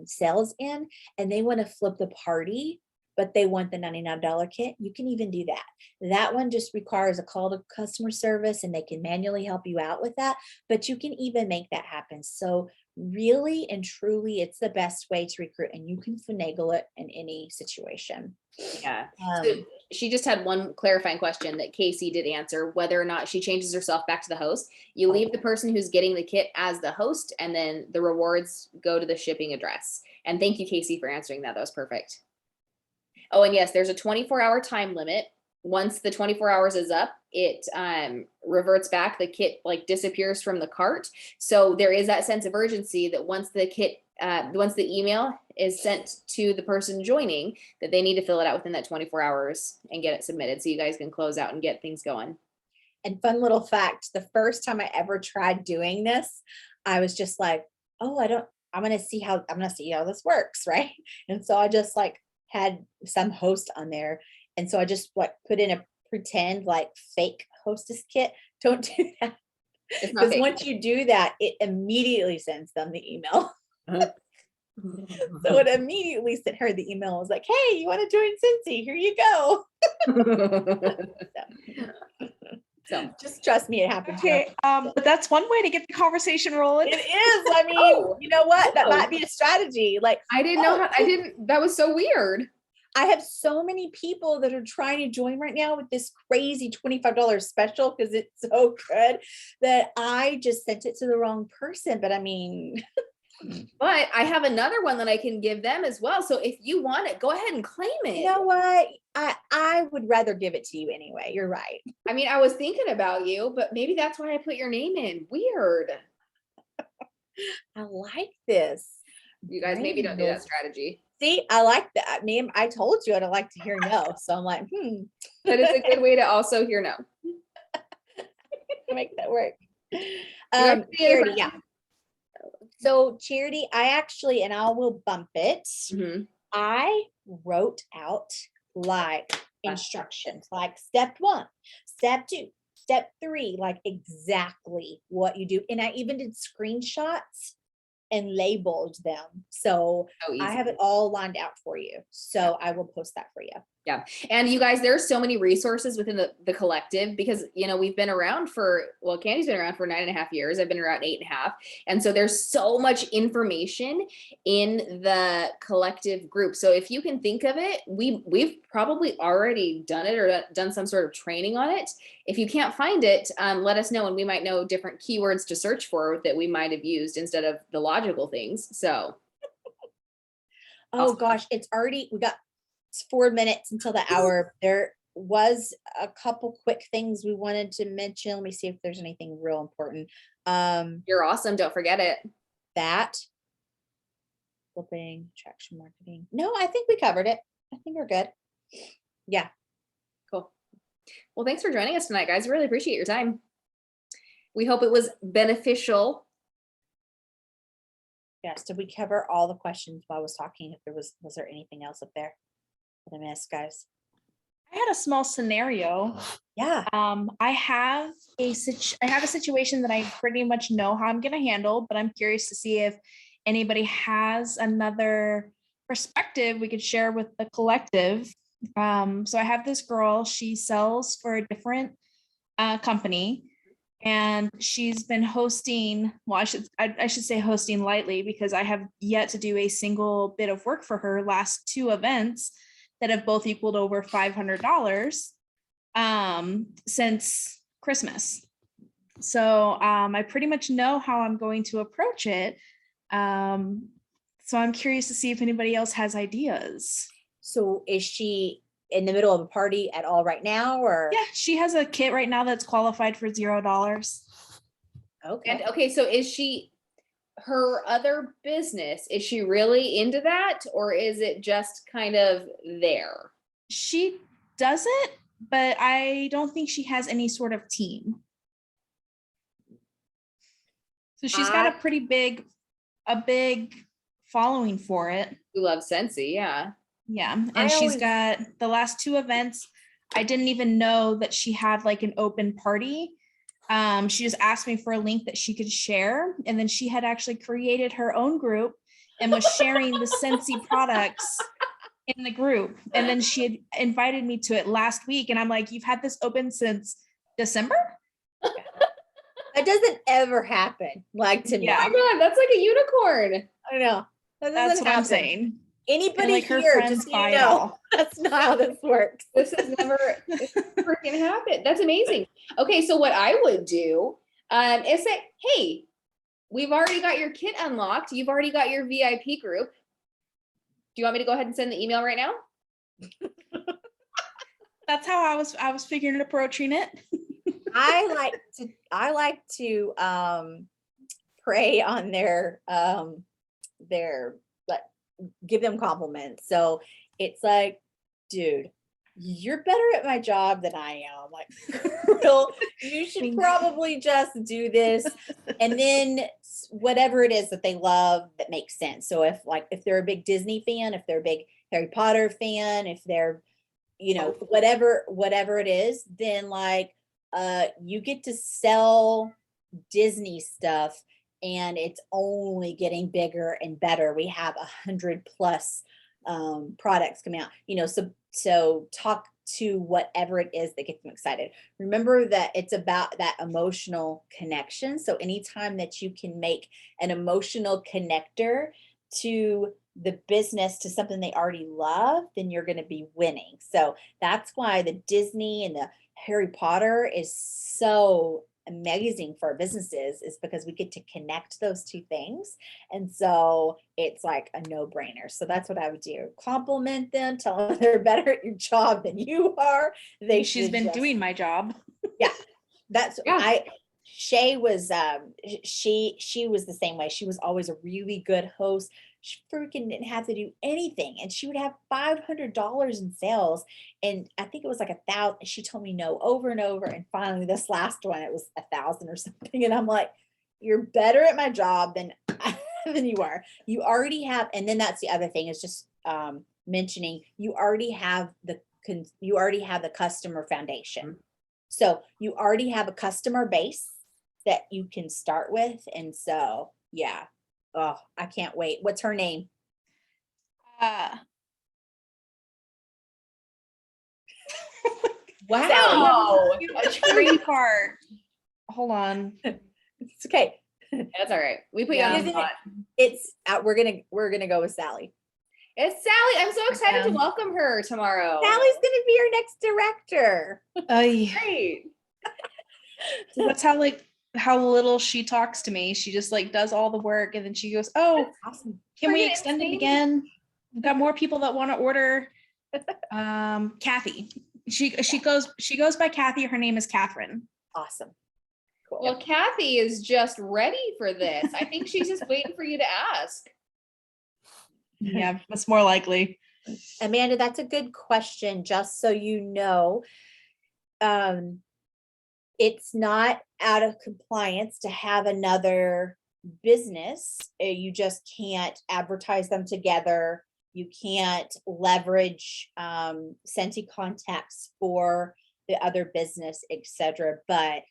sales in and they want to flip the party, but they want the $99 kit, you can even do that. That one just requires a call to customer service, and they can manually help you out with that, but you can even make that happen. So really and truly, it's the best way to recruit, and you can finagle it in any situation. Yeah. So she just had one clarifying question that Casey did answer, whether or not she changes herself back to the host. You leave the person who's getting the kit as the host, and then the rewards go to the shipping address. And thank you, Casey, for answering that. That was perfect. Oh, and yes, there's a 24-hour time limit. Once the 24 hours is up, it reverts back. The kit disappears from the cart. So there is that sense of urgency that once the email is sent to the person joining, that they need to fill it out within that 24 hours and get it submitted, so you guys can close out and get things going. And fun little fact, the first time I ever tried doing this, I was just like, oh, I'm going to see how this works. Right. And so I just like had some host on there. And so I just like put in a pretend like fake hostess kit. Don't do that. Because once you do that, it immediately sends them the email. So it immediately sent her the email. I was like, hey, you want to join Cincy? Here you go. So just trust me, it happens. Okay, but that's one way to get the conversation rolling. It is. I mean, you know what? That might be a strategy. Like, that was so weird. I have so many people that are trying to join right now with this crazy $25 special because it's so good that I just sent it to the wrong person. But I mean, but I have another one that I can give them as well. So if you want it, go ahead and claim it. You know what? I would rather give it to you anyway. You're right. I mean, I was thinking about you, but maybe that's why I put your name in. Weird. I like this. You guys maybe don't do that strategy. See, I like that. I told you I don't like to hear no. So I'm like, But it's a good way to also hear no. Make that work. Charity, yeah. So Charity, I actually, and I will bump it. Mm-hmm. I wrote out like instructions, like step 1, step 2, step 3, like exactly what you do. And I even did screenshots and labeled them. So I have it all lined out for you. So I will post that for you. Yeah. And you guys, there's so many resources within the collective because, you know, we've been around Candy's been around for 9.5 years. I've been around 8.5. And so there's so much information in the collective group. So if you can think of it, we've probably already done it or done some sort of training on it. If you can't find it, let us know and we might know different keywords to search for that we might have used instead of the logical things. So. Oh gosh, we got 4 minutes until the hour. There was a couple quick things we wanted to mention. Let me see if there's anything real important. You're awesome. Don't forget it. That flipping traction marketing. No, I think we covered it. I think we're good. Yeah. Cool. Well, thanks for joining us tonight, guys. Really appreciate your time. We hope it was beneficial. Yes. Did we cover all the questions while I was talking? If there was there anything else up there that I missed, guys? I had a small scenario. Yeah. I have a situation that I pretty much know how I'm going to handle, but I'm curious to see if anybody has another perspective we could share with the collective. So I have this girl, she sells for a different company, and she's been hosting, well, I should say hosting lightly because I have yet to do a single bit of work for her last 2 events that have both equaled over $500 since Christmas. So I pretty much know how I'm going to approach it. So I'm curious to see if anybody else has ideas. So is she in the middle of a party at all right now, or? Yeah, she has a kit right now that's qualified for $0. Okay. And okay, so is she, her other business, is she really into that or is it just kind of there? She does it, but I don't think she has any sort of team. So she's got a pretty big following for it. Who loves Scentsy, yeah. Yeah, and she's got the last 2 events. I didn't even know that she had like an open party. She just asked me for a link that she could share, and then she had actually created her own group and was sharing the Scentsy products in the group. And then she had invited me to it last week, and I'm like, "You've had this open since December?" That doesn't ever happen. Like to me. Oh my God, that's like a unicorn. I know. That's what I'm saying. Anybody like her here, friends just buy you it know, all. that's not how this works. This has never freaking happened. That's amazing. Okay, so what I would do is say, hey, we've already got your kit unlocked. You've already got your VIP group. Do you want me to go ahead and send the email right now? That's how I was figuring approaching it. I like to prey on their like give them compliments. So it's like, dude, you're better at my job than I am. Like, real, you should probably just do this. And then whatever it is that they love that makes sense. So if they're a big Disney fan, if they're a big Harry Potter fan, if they're, whatever it is, then you get to sell Disney stuff, and it's only getting bigger and better. We have 100+ products coming out, so talk to whatever it is that gets them excited. Remember that it's about that emotional connection. So anytime that you can make an emotional connector to the business, to something they already love, then you're going to be winning. So that's why the Disney and the Harry Potter is so amazing for our businesses, is because we get to connect those two things. And so it's like a no-brainer. So that's what I would do. Compliment them, tell them they're better at your job than you are. She's been doing my job. Yeah. Shay was she was the same way. She was always a really good host. She freaking didn't have to do anything, and she would have $500 in sales, and I think it was like 1,000. She told me no over and over, and finally this last one it was 1,000 or something, and I'm like, you're better at my job than you are. You already have, and then that's the other thing, is just mentioning you already have the customer foundation. So you already have a customer base that you can start with. And so, yeah. Oh, I can't wait. What's her name? Wow. A screen part. Hold on. It's okay. That's all right. We put you on the spot. It's we're gonna go with Sally. It's Sally. I'm so excited to welcome her tomorrow. Sally's gonna be our next director. Great. So that's how little she talks to me. She just does all the work, and then she goes, "Oh, Awesome. can we extend it again? We've got more people that want to order." Kathy. She goes by Kathy. Her name is Catherine. Awesome. Cool. Well, Kathy is just ready for this. I think she's just waiting for you to ask. Yeah, that's more likely. Amanda, that's a good question. Just so you know, it's not out of compliance to have another business. You just can't advertise them together. You can't leverage Senti contacts for the other business, etc. But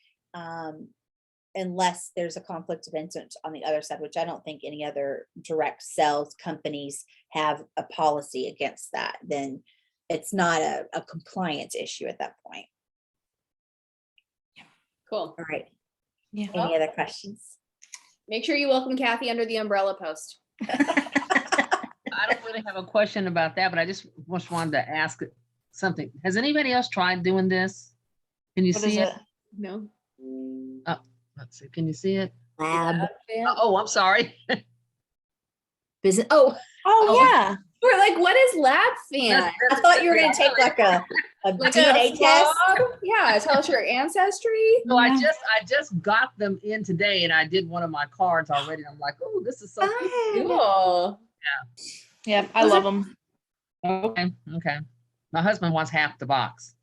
unless there's a conflict of interest on the other side, which I don't think any other direct sales companies have a policy against that, then it's not a compliance issue at that point. Cool. All right. Yeah. Any other questions? Make sure you welcome Kathy under the umbrella post. I don't really have a question about that, but I just wanted to ask something. Has anybody else tried doing this? Can you see it? No. Oh, let's see. Can you see it? Lab. Oh, I'm sorry. Business. Oh, Yeah. We're like, what is lab fan? I thought you were gonna take like a DNA test. Yeah, tell us your ancestry. So I just got them in today, and I did one of my cards already. I'm like, oh, this is so Cool. Yeah, I love them. Okay. My husband wants half the box.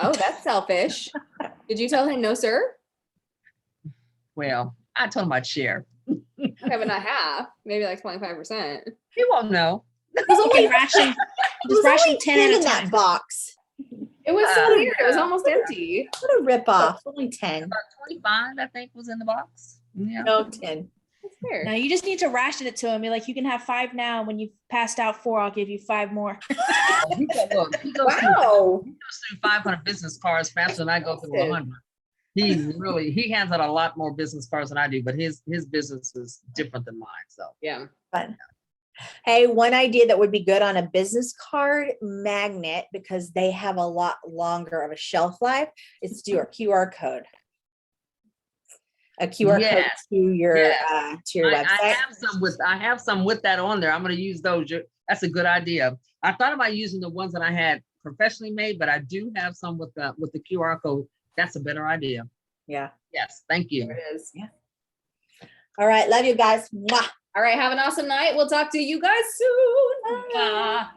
Oh, that's selfish. Did you tell him no, sir? Well, I told him I'd share. Okay, but not half. Maybe like 25%. He won't know. You can ration, just ration 10 at a time. That box. It was so weird. It was almost empty. What a ripoff. Only 10. About 25, I think, was in the box. Yeah. No, 10. That's fair. No, you just need to ration it to him. Be like, you can have 5 now. When you've passed out 4, I'll give you 5 more. He goes Wow. through 500 business cards faster than I go through 100. He hands out a lot more business cards than I do, but his business is different than mine. So Yeah. Fun. Hey, one idea that would be good on a business card magnet, because they have a lot longer of a shelf life, is to do a QR code. A QR code to your website. I have some with that on there. I'm going to use those. That's a good idea. I thought about using the ones that I had professionally made, but I do have some with the QR code. That's a better idea. Yeah. Yes. Thank you. There it is. Yeah. All right. Love you guys. Mwah. All right. Have an awesome night. We'll talk to you guys soon. Bye.